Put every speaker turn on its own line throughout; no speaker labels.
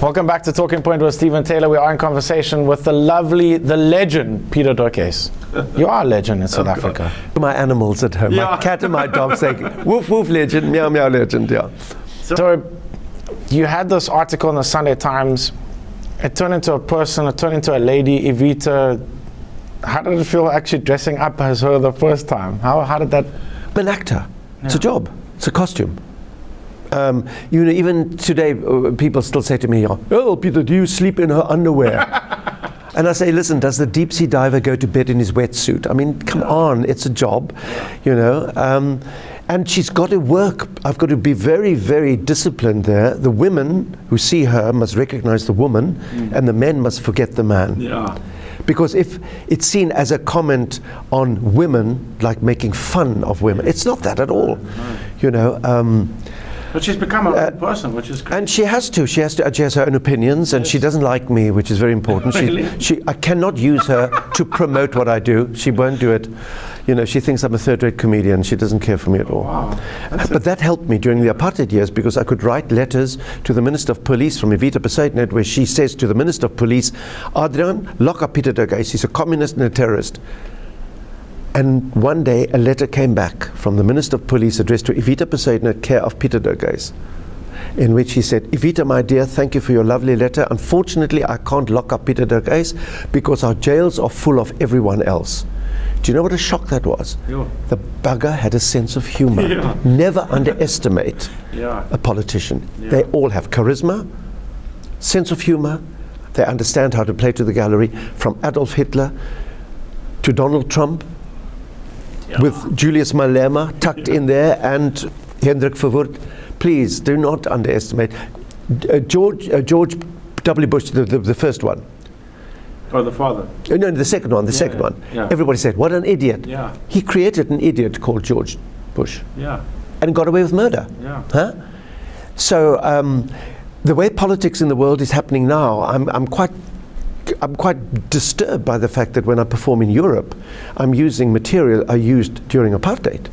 Welcome back to Talking Point with Stephen Taylor. We are in conversation with the lovely, the legend, Pieter-Dirk. You are a legend in South Africa.
My animals at home, my cat and my dog say, woof woof legend, meow meow legend, yeah.
So you had this article in the Sunday Times. It turned into a person, it turned into a lady, Evita. How did it feel actually dressing up as her the first time? How did that?
I'm an actor. It's a job. It's a costume. You know, even today, people still say to me, "Oh, Peter, do you sleep in her underwear?" And I say, "Listen, does the deep sea diver go to bed in his wetsuit? I mean, come on, it's a job, you know." And she's got to work. I've got to be very, very disciplined there. The women who see her must recognize the woman, and the men must forget the man.
Yeah.
Because if it's seen as a comment on women, like making fun of women, it's not that at all, you know.
But she's become her own person, which is great.
And she has to. She has her own opinions, and she doesn't like me, which is very important.
Really?
I cannot use her to promote what I do. She won't do it. You know, she thinks I'm a third-rate comedian. She doesn't care for me at all.
Wow.
But that helped me during the apartheid years, because I could write letters to the Minister of Police from Evita, Pieter-Dirk, where she says to the Minister of Police, "Adrian, lock up Pieter-Dirk. He's a communist and a terrorist." And one day a letter came back from the Minister of Police addressed to Evita, Pieter-Dirk, care of Pieter-Dirk, in which he said, "Evita, my dear, thank you for your lovely letter. Unfortunately, I can't lock up Pieter-Dirk because our jails are full of everyone else." Do you know what a shock that was?
Yeah.
The bugger had a sense of humor.
Yeah.
Never underestimate a politician.
Yeah.
They all have charisma, sense of humor. They understand how to play to the gallery, from Adolf Hitler to Donald Trump, with Julius Malema tucked in there, and Hendrik Verwoerd. Please do not underestimate George W. Bush, the first one.
Or the father.
No, the second one. Second one.
Yeah.
Everybody said, "What an idiot!"
Yeah.
He created an idiot called George Bush,
Yeah.
and got away with murder.
Yeah.
Huh? So the way politics in the world is happening now, I'm quite disturbed by the fact that when I perform in Europe, I'm using material I used during apartheid.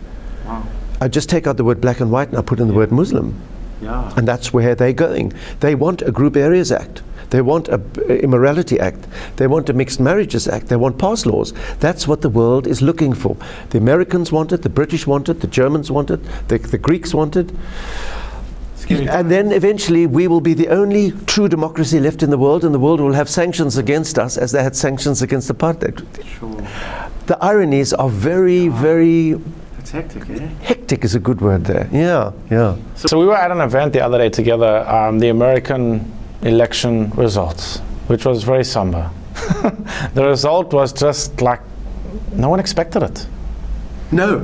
Wow.
I just take out the word black and white and I put in the word Muslim.
Yeah.
And that's where they're going. They want a Group Areas Act. They want a Immorality Act. They want a Mixed Marriages Act. They want pass laws. That's what the world is looking for. The Americans want it, the British want it, the Germans want it, the Greeks want it. And then eventually we will be the only true democracy left in the world, and the world will have sanctions against us as they had sanctions against apartheid.
Sure.
The ironies are very, very...
It's hectic, eh?
Hectic is a good word there. Yeah, yeah.
So we were at an event the other day together, the American election results, which was very somber. The result was just like, no one expected it.
No.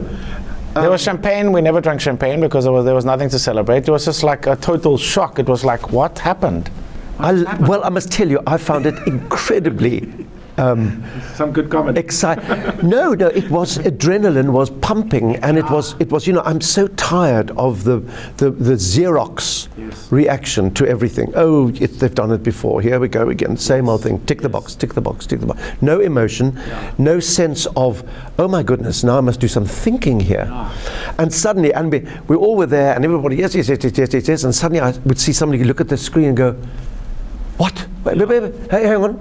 There was champagne. We never drank champagne because there was nothing to celebrate. It was just like a total shock. It was like, what happened?
Well, I must tell you, I found it incredibly
some good comment.
No, it was, adrenaline was pumping, and it was, you know, I'm so tired of the Xerox reaction to everything. Oh, they've done it before. Here we go again. Same old thing. Tick the box, tick the box, tick the box. No emotion, no sense of, oh my goodness, now I must do some thinking here. And suddenly, and we all were there, and everybody, yes, and suddenly I would see somebody look at the screen and go, what? Wait, hey, hang on.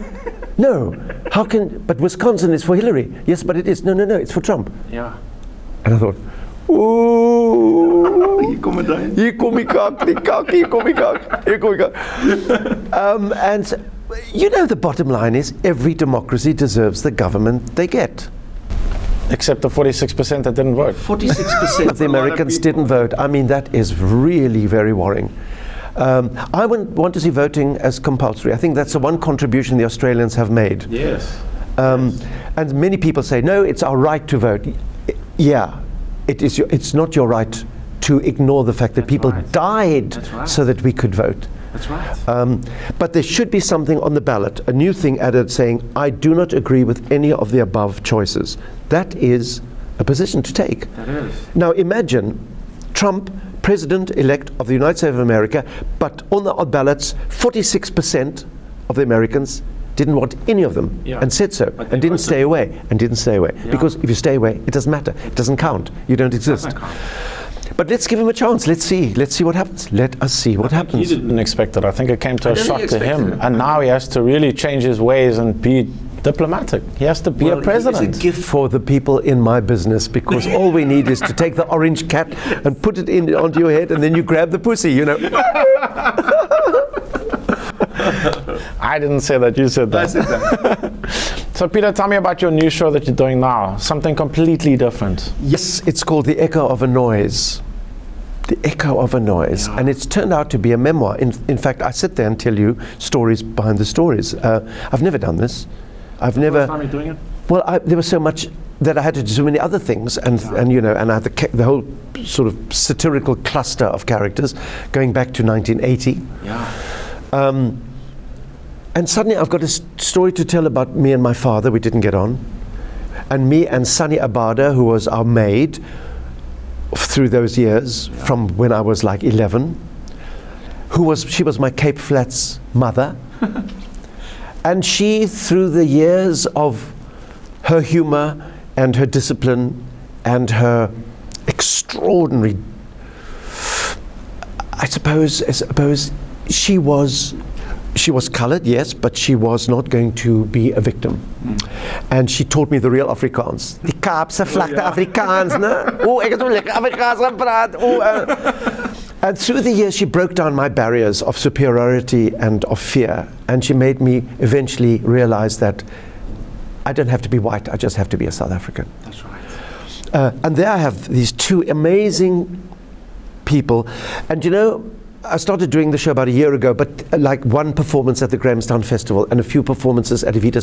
No, how can, but Wisconsin is for Hillary. Yes, but it is. No, it's for Trump.
Yeah.
And I thought, ooh.
Hier kom het dan.
Hier kom ik ook. And you know, the bottom line is every democracy deserves the government they get.
Except the 46% that didn't vote.
46% of the Americans didn't vote. I mean, that is really very worrying. I want to see voting as compulsory. I think that's the one contribution the Australians have made.
Yes.
And many people say, no, it's our right to vote. Yeah, it is. It's not your right to ignore the fact that people died so that we could vote.
That's right.
But there should be something on the ballot, a new thing added saying, I do not agree with any of the above choices. That is a position to take.
That is.
Now imagine Trump, President-elect of the United States of America, but on the ballots, 46% of the Americans didn't want any of them, and said so, and didn't stay away, Because if you stay away, it doesn't matter, it doesn't count, you don't exist. But let's give him a chance. Let's see what happens. Let us see what happens.
He didn't expect it. I think it came to a shock to him.
it.
And now he has to really change his ways and be diplomatic. He has to be a president.
It's a gift for the people in my business, because all we need is to take the orange cat and put it onto your head, and then you grab the pussy, you know.
I didn't say that, you said that.
I said that.
So Peter, tell me about your new show that you're doing now, something completely different.
Yes, it's called The Echo of a Noise. The Echo of a Noise. Yeah. And it's turned out to be a memoir. In fact, I sit there and tell you stories behind the stories. I've never done this. I've never.
First time you're doing it?
Well, there was so much that I had to do so many other things, and you know, and I had the whole sort of satirical cluster of characters going back to 1980.
Yeah.
And suddenly I've got a story to tell about me and my father. We didn't get on, and me and Sunny Abada, who was our maid through those years, from when I was like 11, she was my Cape Flats mother. And she, through the years of her humor and her discipline and her extraordinary, I suppose she was colored, yes, but she was not going to be a victim. And she taught me the real Afrikaans. Die Kaapse vlakte Afrikaans, né? Oh, ek het so lekker Afrikaans gepraat. And through the years, she broke down my barriers of superiority and of fear. And she made me eventually realize that I don't have to be white, I just have to be a South African.
That's right.
And there I have these two amazing people. And you know, I started doing the show about a year ago, but like one performance at the Grahamstown Festival and a few performances at Evita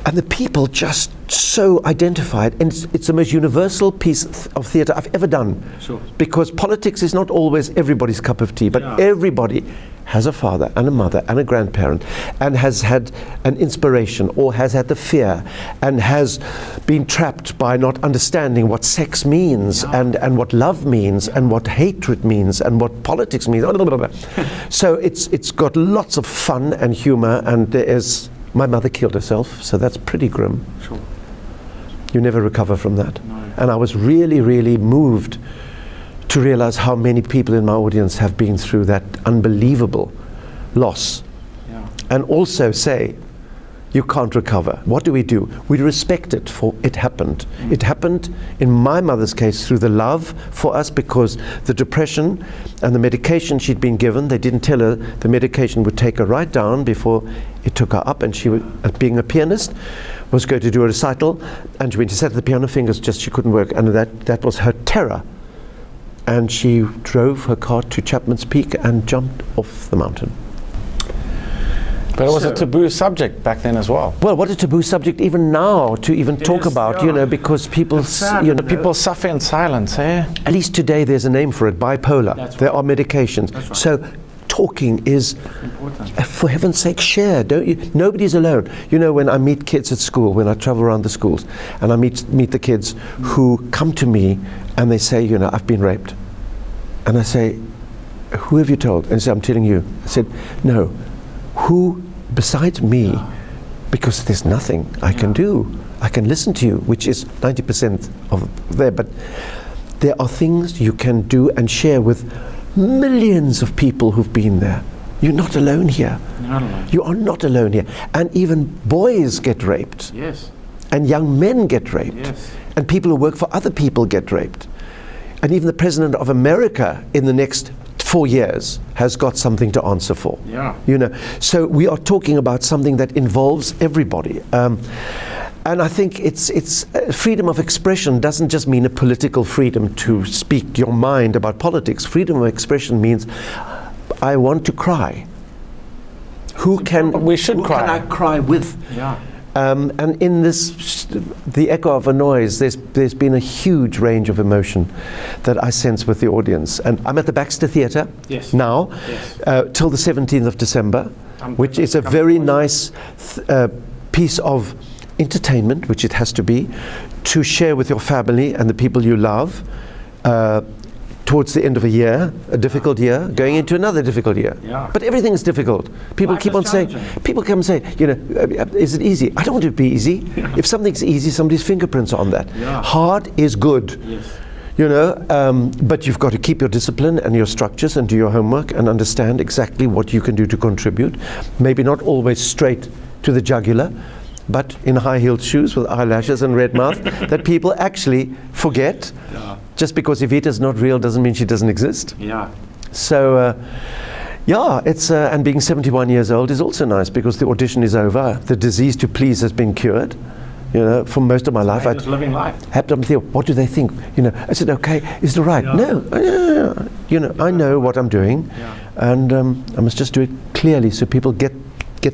and the people just so identified, and it's the most universal piece of theatre I've ever done.
Sure.
Because politics is not always everybody's cup of tea, but everybody has a father and a mother and a grandparent, and has had an inspiration or has had the fear and has been trapped by not understanding what sex means and what love means and what hatred means and what politics means. So it's got lots of fun and humor, and there is. My mother killed herself, so that's pretty grim.
Sure.
You never recover from that.
No.
And I was really, really moved to realize how many people in my audience have been through that unbelievable loss.
Yeah.
And also say, you can't recover. What do? We respect it, for it happened. It happened, in my mother's case, through the love for us, because the depression and the medication she'd been given, they didn't tell her the medication would take her right down before it took her up, and she, being a pianist, was going to do a recital, and when she sat at the piano, fingers she couldn't work, and that was her terror. And she drove her car to Chapman's Peak and jumped off the mountain.
But it was a taboo subject back then as well.
Well, what a taboo subject even now to even talk about, you know, because people,
people suffer in silence, eh?
At least today there's a name for it, bipolar. There are medications.
Right.
So talking is
important.
For heaven's sake, share, don't you? Nobody's alone. You know, when I meet kids at school, when I travel around the schools, and I meet the kids who come to me and they say, you know, I've been raped. And I say, who have you told? And they say, I'm telling you. I said, no. Who besides me? Because there's nothing I can do. I can listen to you, which is 90% of there, but there are things you can do and share with millions of people who've been there. You're not alone here.
Not alone.
You are not alone here. And even boys get raped.
Yes.
And young men get raped.
Yes.
And people who work for other people get raped. And even the President of America in the next 4 years has got something to answer for.
Yeah.
You know, so we are talking about something that involves everybody. And I think it's freedom of expression doesn't just mean a political freedom to speak your mind about politics. Freedom of expression means I want to cry. Who can I cry with?
Yeah.
And in this, the echo of a noise, there's been a huge range of emotion that I sense with the audience. And I'm at the Baxter Theatre now, till the 17th of December, which is a very nice piece of entertainment, which it has to be, to share with your family and the people you love, towards the end of a year, a difficult year, going into another difficult year.
Yeah.
But everything is difficult. People keep on saying, you know, is it easy? I don't want it to be easy. If something's easy, somebody's fingerprints are on that.
Yeah.
Hard is good.
Yes.
You know, but you've got to keep your discipline and your structures and do your homework and understand exactly what you can do to contribute. Maybe not always straight to the jugular, but in high-heeled shoes with eyelashes and red mouth that people actually forget.
Yeah.
Just because Evita's not real doesn't mean she doesn't exist.
Yeah.
So, yeah, it's and being 71 years old is also nice because the audition is over. The disease to please has been cured. You know, for most of my life, I
just living life.
had to think, what do they think? You know, I said, okay, is it right?
Yeah.
No, you know, I know what I'm doing, and I must just do it clearly so people get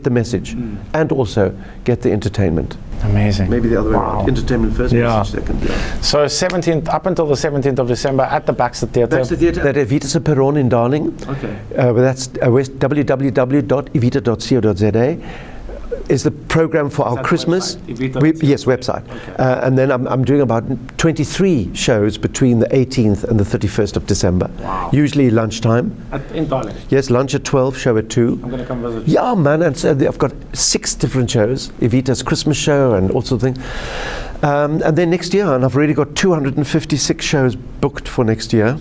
the message and also get the entertainment.
Amazing.
Maybe the other way
Wow.
around. Entertainment first, message second. Yeah.
So 17th, up until the 17th of December at the Baxter Theatre.
That's the theatre at Evita Perron in Darling.
Okay.
But that's www.evita.co.za. Is the program for our
that
Christmas.
website? Evita.
Yes, website.
Okay.
And then I'm doing about 23 shows between the 18th and the 31st of December.
Wow.
Usually lunchtime.
In Darling.
Yes, lunch at 12, show at 2.
I'm going to come visit you.
Yeah, man, and so I've got 6 different shows. Evita's Christmas show and all sorts of things. And then next year, and I've already got 256 shows booked for next year.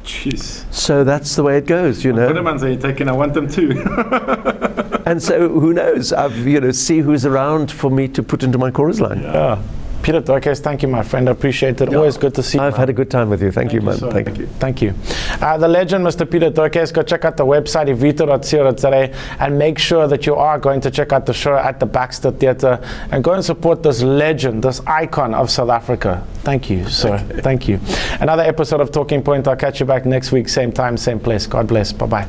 Jeez.
So that's the way it goes, you know.
Put are you taking? I want them too.
And so who knows? See who's around for me to put into my chorus line.
Yeah. Pieter-Dirk, thank you, my friend. I appreciate it. Always good to see you.
I've had a good time with you. Thank you, man.
sir.
Thank you.
Thank you. The legend, Mr. Pieter-Dirk, go check out the website, evita.co.za, and make sure that you are going to check out the show at the Baxter Theatre and go and support this legend, this icon of South Africa. Thank you, sir. Thank you. Another episode of Talking Point. I'll catch you back next week, same time, same place. God bless. Bye-bye.